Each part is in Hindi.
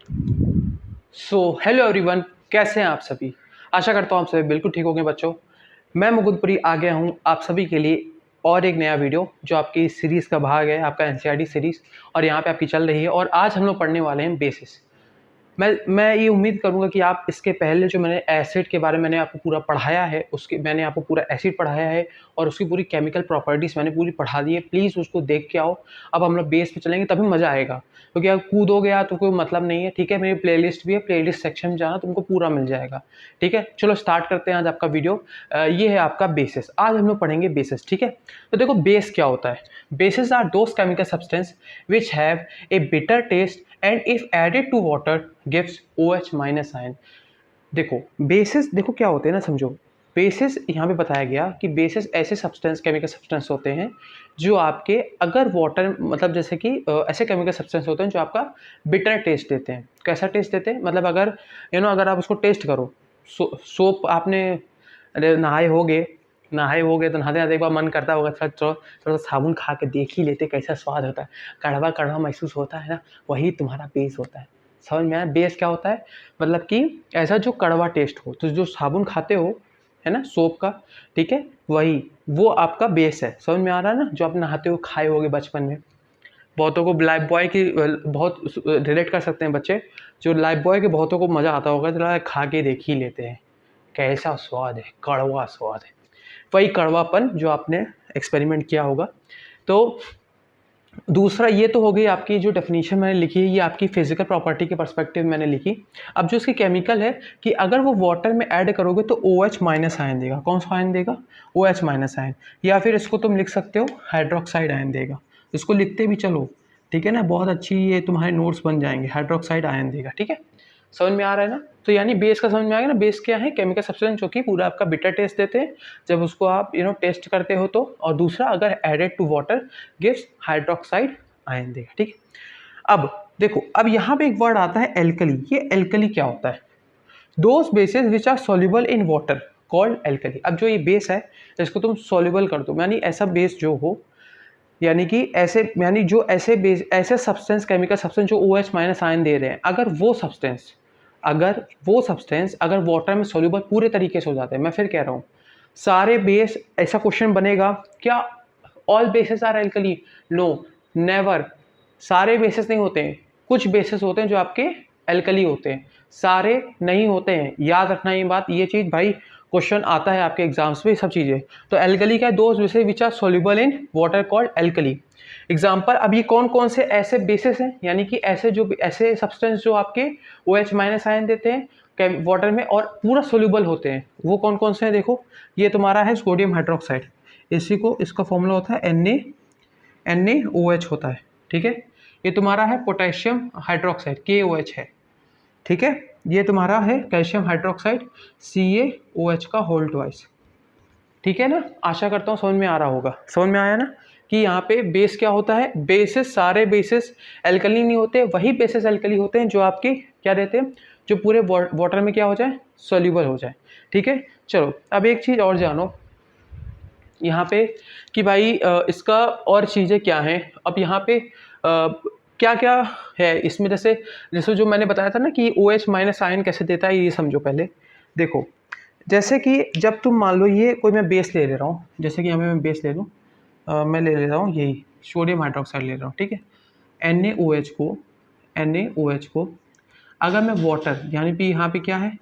हेलो एवरीवन, कैसे हैं आप सभी। आशा करता हूँ आप सभी बिल्कुल ठीक होंगे बच्चों। मैं मुकुंदपुरी आ गया हूँ आप सभी के लिए और एक नया वीडियो जो आपकी सीरीज़ का भाग है, आपका एनसीईआरटी सीरीज़, और यहाँ पे आपकी चल रही है। और आज हम लोग पढ़ने वाले हैं बेसिस। मैं ये उम्मीद करूँगा कि आप इसके पहले जो मैंने एसिड के बारे में मैंने आपको पूरा पढ़ाया है, उसके मैंने आपको पूरा एसिड पढ़ाया है और उसकी पूरी केमिकल प्रॉपर्टीज़ मैंने पूरी पढ़ा दी है। प्लीज़ उसको देख के आओ। अब हम लोग बेस पे चलेंगे तभी मज़ा आएगा, क्योंकि अगर कूदोगे यार तो कोई मतलब नहीं है। ठीक है, मेरी प्लेलिस्ट भी है, प्लेलिस्ट सेक्शन में जाना तुमको पूरा मिल जाएगा। ठीक है, चलो स्टार्ट करते हैं आज आपका वीडियो। ये है आपका बेसिस। आज हम लोग पढ़ेंगे बेसिस। ठीक है, तो देखो बेस क्या होता है। Bases are those chemical substance which have a bitter taste and if added to water gives OH minus ion. देखो बेसिस, देखो क्या होते हैं ना, समझो। बेसिस यहाँ पे बताया गया कि बेसिस ऐसे सब्सटेंस, केमिकल सब्सटेंस होते हैं जो आपके अगर वाटर मतलब जैसे कि ऐसे केमिकल सब्सटेंस होते हैं जो आपका बिटर टेस्ट देते हैं। कैसा टेस्ट देते हैं मतलब अगर अगर आप उसको टेस्ट करो, सोप आपने नहाए होगे तो नहाते नहाते एक बार मन करता होगा थोड़ा थोड़ा थोड़ा सा साबुन खा के देख ही लेते कैसा स्वाद होता है। कड़वा कड़वा महसूस होता है ना, वही तुम्हारा बेस होता है। समझ में आया बेस क्या होता है। मतलब कि ऐसा जो कड़वा टेस्ट हो, तो जो साबुन खाते हो है ना सोप का, ठीक है, वही वो आपका बेस है। समझ में आ रहा है ना, जो आप नहाते हो खाए होगे बचपन में। बहुतों को लाइफ बॉय की बहुत रिलेट कर सकते हैं बच्चे। जो लाइफ बॉय के बहुतों को मज़ा आता होगा, तो खा के देख ही लेते हैं कैसा स्वाद है, कड़वा स्वाद है। वही कड़वापन जो आपने एक्सपेरिमेंट किया होगा। तो दूसरा ये तो हो गई आपकी जो डेफिनेशन मैंने लिखी है, ये आपकी फिजिकल प्रॉपर्टी के पर्सपेक्टिव मैंने लिखी। अब जो इसकी केमिकल है कि अगर वो वाटर में ऐड करोगे तो OH माइनस आयन देगा। कौन सा आयन देगा? OH minus ion. या फिर इसको तुम लिख सकते हो हाइड्रोक्साइड आयन देगा। इसको लिखते भी चलो, ठीक है ना, बहुत अच्छी ये तुम्हारे नोट्स बन जाएंगे। हाइड्रोक्साइड आयन देगा, ठीक है। समझ में आ रहा है ना। तो यानी बेस का समझ में आ गया ना। बेस क्या है? केमिकल सब्सटेंस जो कि पूरा आपका बिटर टेस्ट देते हैं जब उसको आप टेस्ट करते हो तो। और दूसरा अगर added to water gives hydroxide ion देगा, ठीक है। अब देखो, अब यहाँ पे एक वर्ड आता है एल्कली। ये एल्कली क्या होता है? Those bases which are soluble in water called alkali. अब जो ये बेस है इसको तुम सॉल्युबल कर दो, यानी ऐसा बेस जो हो, यानी कि ऐसे, यानी जो ऐसे बेस, ऐसे सब्सटेंस, केमिकल सब्सटेंस जो OH माइनस आयन दे रहे हैं, अगर वो सब्सटेंस अगर वाटर में सोल्यूबल पूरे तरीके से हो जाते हैं। मैं फिर कह रहा हूँ, सारे बेस, ऐसा क्वेश्चन बनेगा क्या all bases are alkali? No, never. सारे बेसिस नहीं होते हैं, कुछ बेसिस होते हैं जो आपके एल्कली होते हैं, सारे नहीं होते हैं। याद रखना ये बात, ये चीज़ भाई, क्वेश्चन आता है आपके एग्जाम्स में सब चीज़ें। तो एल्कली क्या? Those bases which are soluble in water called alkali. Example, अब ये कौन कौन से ऐसे बेसिस हैं, यानी कि ऐसे सब्सटेंस जो आपके OH माइनस आयन देते हैं वाटर में और पूरा सोल्यूबल होते हैं, वो कौन कौन से हैं? देखो, ये तुम्हारा है सोडियम हाइड्रोक्साइड। इसका फॉर्मूला होता है NaOH होता है, ठीक है। ये तुम्हारा है पोटेशियम हाइड्रोक्साइड, KOH है, ठीक है। ये तुम्हारा है कैल्शियम हाइड्रोक्साइड, CaOH का होल ट्वाइस, ठीक है ना। आशा करता हूँ समझ में आ रहा होगा। समझ में आया ना कि यहाँ पे बेस क्या होता है। बेसिस, सारे बेसिस एल्कली नहीं होते, वही बेसिस एल्कली होते हैं जो आपके क्या देते हैं, जो पूरे वाटर में क्या हो जाए, सोल्यूबल हो जाए, ठीक है। चलो अब एक चीज़ और जानो यहाँ पे कि भाई इसका और चीज़ें क्या हैं। अब यहाँ पे क्या क्या है इसमें, जैसे जैसे जो मैंने बताया था ना कि OH माइनस आयन कैसे देता है, ये समझो पहले। देखो, जैसे कि जब तुम मान लो ये कोई मैं बेस ले रहा हूँ, जैसे कि यहाँ पे मैं बेस ले लूँ, मैं ले रहा हूँ यही सोडियम हाइड्रोक्साइड ले रहा हूँ, ठीक है। NaOH को अगर मैं वाटर, यानी कि यहाँ पे क्या है,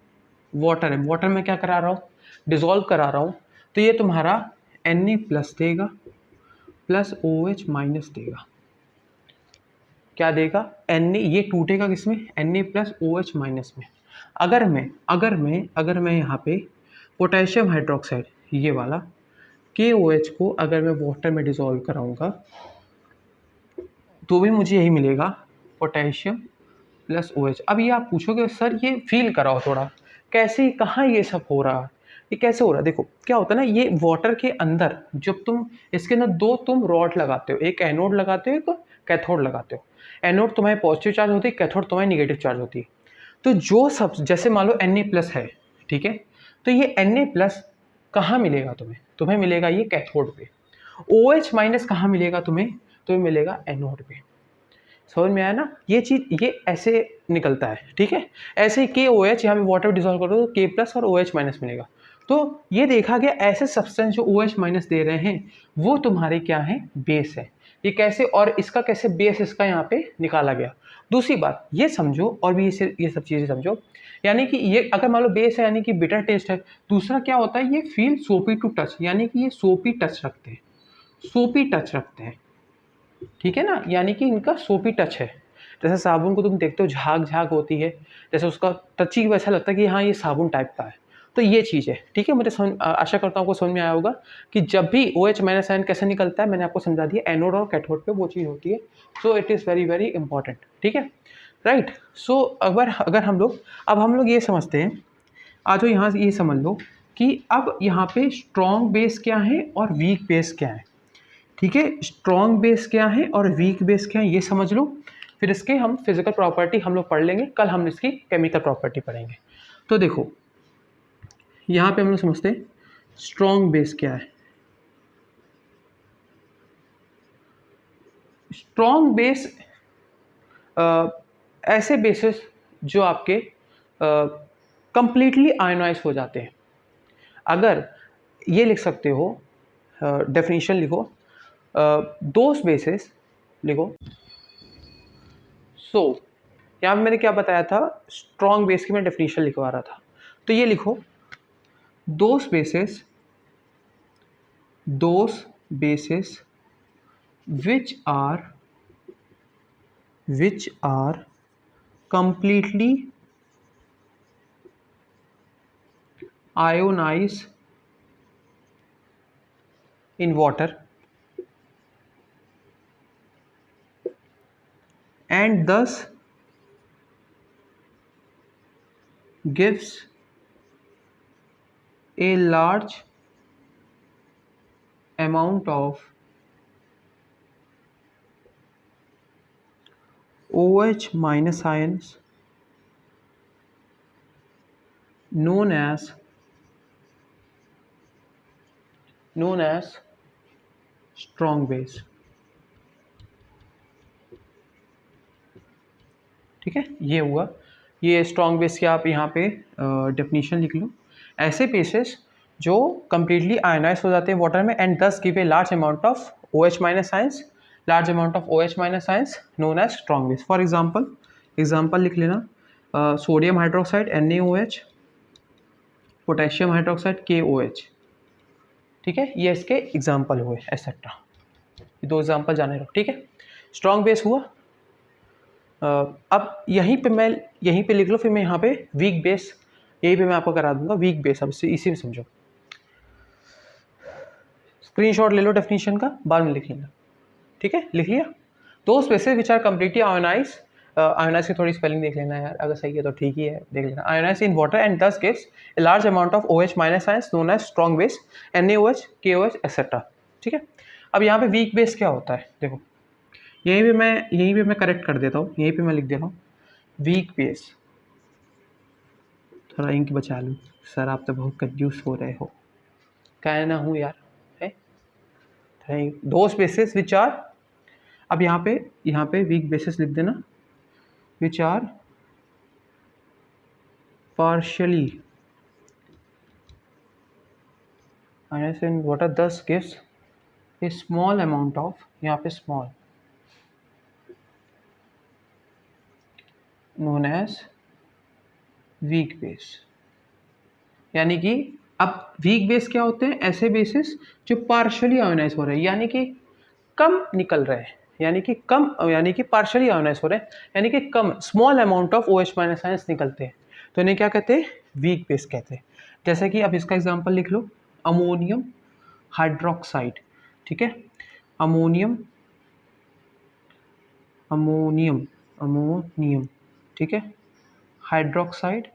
वाटर है, वाटर में क्या करा रहा हूँ, डिजोल्व करा रहा हूँ, तो ये तुम्हारा Na प्लस देगा प्लस OH माइनस देगा। क्या देगा? Na, ये टूटेगा किसमें? Na प्लस OH माइनस में। अगर मैं यहाँ पे पोटेशियम हाइड्रोक्साइड ये वाला KOH को अगर मैं वाटर में डिसॉल्व कराऊंगा तो भी मुझे यही मिलेगा, पोटेशियम प्लस OH। अब ये आप पूछोगे सर ये फील कराओ थोड़ा, कैसे, कहाँ ये सब हो रहा है, ये कैसे हो रहा है। देखो क्या होता है ना, ये वाटर के अंदर जब तुम इसके अंदर दो तुम रॉड लगाते हो, एक एनोड लगाते हो, एक कैथोड लगाते हो। एनोड तुम्हारी पॉजिटिव चार्ज होती है, कैथोड तुम्हारी निगेटिव चार्ज होती है। तो जो सब, जैसे मान लो Na प्लस है, ठीक है, तो ये Na प्लस कहाँ मिलेगा तुम्हें? तुम्हें मिलेगा ये कैथोड पे। OH माइनस कहाँ मिलेगा तुम्हें? तुम्हें मिलेगा एनोड पे। समझ में आया ना, ये चीज़ ये ऐसे निकलता है, ठीक है। ऐसे ही KOH यहाँ पे वाटर डिजोल्व करो तो K+ और OH- मिलेगा। तो ये देखा गया ऐसे सब्सटेंस जो OH- दे रहे हैं वो तुम्हारे क्या है, बेस है। ये कैसे, और इसका कैसे बेस इसका यहाँ पे निकाला गया। दूसरी बात ये समझो, और भी ये सब चीज़ें समझो, यानी कि ये अगर मान लो बेस है यानी कि बिटर टेस्ट है। दूसरा क्या होता है, ये फील सोपी टू टच, यानी कि ये सोपी टच रखते हैं, सोपी टच रखते हैं, ठीक है ना, यानी कि इनका सोपी टच है। जैसे साबुन को तुम देखते हो झाग झाग होती है, जैसे उसका टचिंग की वैसा लगता है कि हाँ ये साबुन टाइप का है। तो ये चीज़ है, ठीक है। मुझे आशा करता हूँ आपको समझ में आया होगा कि जब भी OH- आयन कैसे निकलता है, मैंने आपको समझा दिया, एनोड और कैथोड पे वो चीज़ होती है। So it is very very important, ठीक है, राइट। सो अगर अगर हम लोग ये समझते हैं, आ जाओ यहाँ से ये समझ लो कि अब यहाँ पे स्ट्रॉन्ग बेस क्या है और वीक बेस क्या है, ठीक है। स्ट्रॉन्ग बेस क्या है और वीक बेस क्या है ये समझ लो, फिर इसके हम फिजिकल प्रॉपर्टी हम लोग पढ़ लेंगे, कल हम इसकी केमिकल प्रॉपर्टी पढ़ेंगे। तो देखो यहाँ पे हम लोग समझते हैं स्ट्रॉन्ग बेस क्या है। स्ट्रॉन्ग बेस ऐसे बेसिस जो आपके कंप्लीटली आयोनाइज हो जाते हैं। अगर ये लिख सकते हो, डेफिनेशन लिखो, दोस बेसिस लिखो। सो यहाँ पे मैंने क्या बताया था, स्ट्रॉन्ग बेस की मैं डेफिनेशन लिखवा रहा था, तो ये लिखो, दोस basis which are completely ionized in water and thus gives a large amount of OH- ions known as strong base, ठीक है। ये हुआ, ये स्ट्रॉन्ग बेस की आप यहाँ पे डेफिनेशन लिख लो। ऐसे बेसिस जो कंप्लीटली आयनाइज हो जाते हैं वाटर में and thus give a large amount of OH- ions, large amount of OH- ions known as strong base. For example लिख लेना, sodium hydroxide NaOH, potassium hydroxide KOH, ठीक है। ये इसके एग्जाम्पल हुए एक्सेट्रा, ये दो एग्जाम्पल जाने रहो, ठीक है। स्ट्रॉन्ग बेस हुआ। अब यहीं पे लिख लो, फिर मैं यहाँ पे वीक बेस, यहीं पे मैं आपको करा दूंगा वीक बेस। अब इसी में समझो, स्क्रीनशॉट ले लो डेफिनेशन का, बाद में लिख लेना, ठीक है। लिख लिया, those species which are completely ionize, ionize की थोड़ी स्पेलिंग देख लेना यार, अगर सही है तो ठीक ही है, देख लेना। Ionize in water and thus gives a large amount of OH- ions known as strong base, NaOH, KOH etcetera, ठीक है। अब यहाँ पे वीक बेस क्या होता है, देखो यहीं पे मैं करेक्ट कर देता हूँ, यहीं पे मैं लिख देता हूँ वीक बेस। थोड़ा इंक बचा लूँ सर, आप तो बहुत कंफ्यूज हो रहे हो, कहना हूँ यार, है दो स्पेसेस विच आर, अब यहाँ पे वीक बेसिस लिख देना, which are partially ionized in water thus gives a small amount of, यहाँ पे small known as weak base। यानी कि अब वीक बेस क्या होते हैं, ऐसे बेसिस जो पार्शियली आयोनाइज हो रहे हैं, यानी कि कम निकल रहे हैं, यानी कि पार्शियली आयोनाइज हो रहे हैं, यानी कि कम small amount of OH- ions निकलते हैं, तो इन्हें क्या कहते हैं, वीक बेस कहते हैं। जैसे कि अब इसका एग्जांपल लिख लो, अमोनियम हाइड्रोक्साइड, ठीक है। अमोनियम अमोनियम अमोनियम ठीक है, हाइड्रोक्साइड।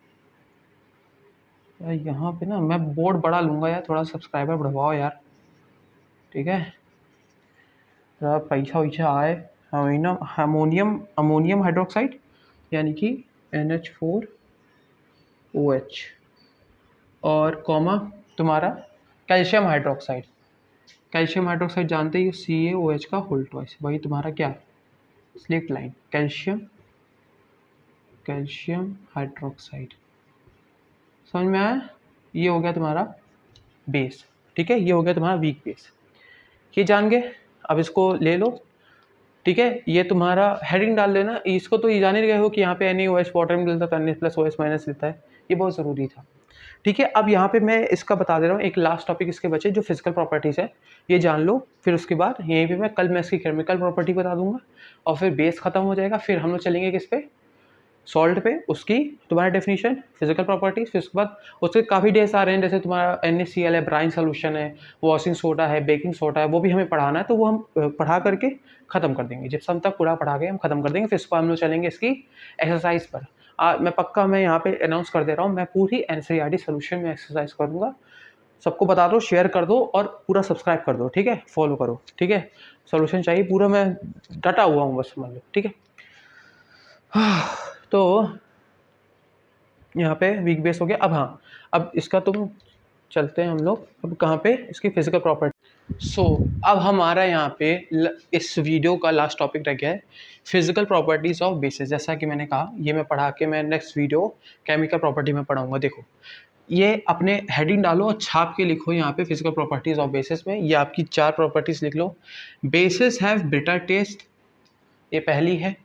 यहाँ पे ना मैं बोर्ड बड़ा लूँगा यार, थोड़ा सब्सक्राइबर बढ़वाओ यार, ठीक है, थोड़ा पैसा वैसा आए। अमोनियम अमोनियम हाइड्रोक्साइड यानी कि NH4OH, और कॉमा तुम्हारा कैल्शियम हाइड्रोक्साइड, कैल्शियम हाइड्रोक्साइड जानते ही CaOH का होल ट्वाइस, वही तुम्हारा क्या स्लिट लाइन, कैल्शियम हाइड्रोक्साइड, समझ में आया? ये हो गया तुम्हारा बेस, ठीक है, ये हो गया तुम्हारा वीक बेस, ये जान गए। अब इसको ले लो, ठीक है, ये तुम्हारा हेडिंग डाल लेना, इसको तो ये जान ही गए हो कि यहाँ पे NaOH वाटर में मिलता है, Na+OH- लेता है, ये बहुत ज़रूरी था, ठीक है। अब यहाँ पे मैं इसका बता दे रहा हूँ, एक लास्ट टॉपिक इसके बचे जो फिजिकल प्रॉपर्टीज़ है, ये जान लो, फिर उसके बाद यहीं पे मैं इसकी केमिकल प्रॉपर्टी बता दूंगा, और फिर बेस खत्म हो जाएगा, फिर हम लोग चलेंगे किस पे, सॉल्ट पे, उसकी तुम्हारा डेफिनेशन, फिजिकल प्रॉपर्टीज, फिर उसके बाद उसके काफ़ी डेज आ रहे हैं, जैसे तुम्हारा NaCl है, ब्राइन सोल्यूशन है, वॉशिंग सोडा है, बेकिंग सोडा है, वो भी हमें पढ़ाना है, तो वो हम पढ़ा करके ख़त्म कर देंगे, जिप्सम तक पूरा पढ़ा के हम ख़त्म कर देंगे, फिर उसको हम लोग चलेंगे इसकी एक्सरसाइज पर। मैं यहाँ पे अनाउंस कर दे रहा हूँ, मैं पूरी NCERT सोल्यूशन में एक्सरसाइज करूँगा, सबको बता दो, शेयर कर दो और पूरा सब्सक्राइब कर दो, ठीक है, फॉलो करो, ठीक है, सोल्यूशन चाहिए पूरा, मैं डटा हुआ हूँ बस, मान लो, ठीक है। तो यहाँ पे वीक बेस हो गया। अब हाँ, अब इसका तुम चलते हैं हम लोग अब कहाँ पे, इसकी फिजिकल प्रॉपर्टी। अब हमारा यहाँ पे इस वीडियो का लास्ट टॉपिक रह गया है फिजिकल प्रॉपर्टीज़ ऑफ बेसिस। जैसा कि मैंने कहा, ये मैं पढ़ा के मैं नेक्स्ट वीडियो केमिकल प्रॉपर्टी में पढ़ाऊंगा। देखो, ये अपने हेडिंग डालो और छाप के लिखो यहाँ पे फिजिकल प्रॉपर्टीज़ ऑफ बेसिस में, ये आपकी 4 प्रॉपर्टीज़ लिख लो। बेसिस हैव बिटर टेस्ट, ये पहली है।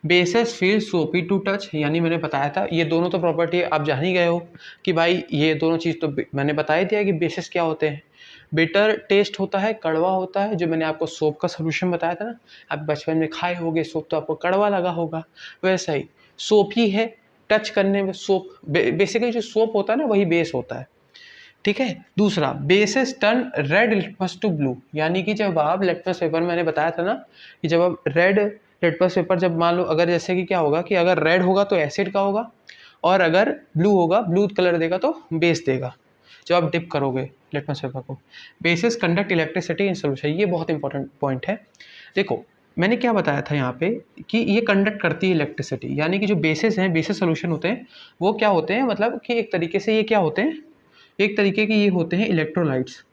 बेसिस फील सोपी टू टच, यानी मैंने बताया था, ये दोनों तो प्रॉपर्टी आप जान ही गए हो कि भाई ये दोनों चीज़ तो मैंने बताया दिया कि बेसिस क्या होते हैं। बिटर टेस्ट होता है, कड़वा होता है, जो मैंने आपको सोप का सोल्यूशन बताया था ना, आप बचपन में खाए होगे सोप, तो आपको कड़वा लगा होगा, वैसा ही सोप ही है, टच करने में सोप, बेसिकली जो सोप होता है ना वही बेस होता है, ठीक है। दूसरा, bases turn red litmus to blue, यानी कि जब आप लिटमस पेपर, मैंने बताया था ना कि जब आप रेड लिटमस पेपर, जब मान लो अगर जैसे कि क्या होगा कि अगर रेड होगा तो एसिड का होगा, और अगर ब्लू होगा, ब्लू कलर देगा तो बेस देगा, जब आप डिप करोगे लिटमस पेपर को। Basis conduct electricity in solution, ये बहुत इंपॉर्टेंट पॉइंट है। देखो, मैंने क्या बताया था यहाँ पे कि ये कंडक्ट करती है इलेक्ट्रिसिटी, यानी कि जो बेसिस हैं, बेसिस सोल्यूशन होते हैं, वो क्या होते हैं, मतलब कि एक तरीके से ये क्या होते हैं, एक तरीके के ये होते हैं इलेक्ट्रोलाइट्स।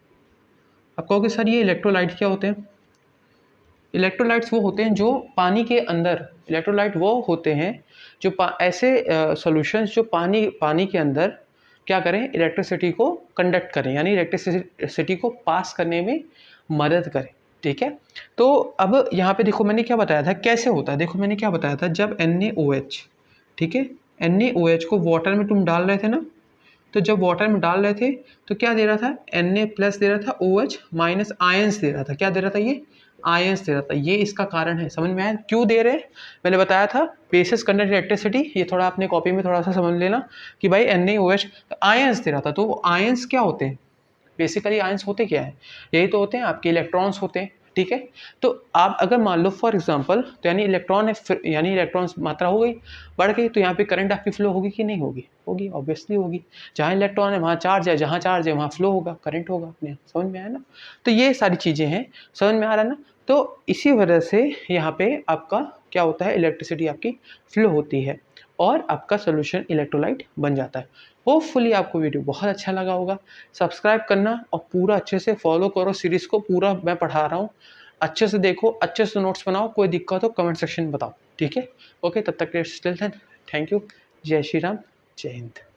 आप कहोगे सर ये इलेक्ट्रोलाइट्स क्या होते हैं? इलेक्ट्रोलाइट्स वो होते हैं जो पानी के अंदर, इलेक्ट्रोलाइट वो होते हैं जो ऐसे सॉल्यूशंस जो पानी के अंदर क्या करें, इलेक्ट्रिसिटी को कंडक्ट करें, यानी इलेक्ट्रिसिटी को पास करने में मदद करें, ठीक है। तो अब यहाँ पे देखो मैंने क्या बताया था, कैसे होता है, देखो मैंने क्या बताया था, जब NaOH, ठीक है, NaOH को वाटर में तुम डाल रहे थे ना, तो जब वाटर में डाल रहे थे तो क्या दे रहा था, Na+ दे रहा था, OH- आयंस दे रहा था, क्या दे रहा था, ये आयंस दे रहा था। ये इसका कारण है, समझ में आया क्यों दे रहे हैं, मैंने बताया था, बेसिस कंडक्ट इलेक्ट्रिसिटी, ये थोड़ा अपने कॉपी में थोड़ा सा समझ लेना कि भाई NaOH आयंस दे रहा था, तो वो आयंस क्या होते हैं, बेसिकली आयंस होते क्या है, यही तो होते हैं आपके इलेक्ट्रॉन्स होते हैं, ठीक है। तो आप अगर मान लो फॉर एग्जांपल, तो यानी इलेक्ट्रॉन है, यानी इलेक्ट्रॉन्स मात्रा हो गई, बढ़ गई, तो यहाँ पे करंट आपकी फ्लो होगी कि नहीं होगी, होगी, ऑब्वियसली होगी, जहाँ इलेक्ट्रॉन है वहाँ चार्ज है, जहाँ चार्ज है वहाँ फ्लो होगा, करंट होगा, अपने समझ में आया ना। तो ये सारी चीज़ें हैं, समझ में आ रहा है ना। तो इसी वजह से यहाँ पे आपका क्या होता है, इलेक्ट्रिसिटी आपकी फ्लो होती है और आपका सोल्यूशन इलेक्ट्रोलाइट बन जाता है। होपफुली आपको वीडियो बहुत अच्छा लगा होगा, सब्सक्राइब करना और पूरा अच्छे से फॉलो करो सीरीज़ को, पूरा मैं पढ़ा रहा हूँ, अच्छे से देखो, अच्छे से नोट्स बनाओ, कोई दिक्कत हो कमेंट सेक्शन में बताओ, ठीक है। ओके, तब तक के लिए थैंक यू, जय श्री राम, जय हिंद।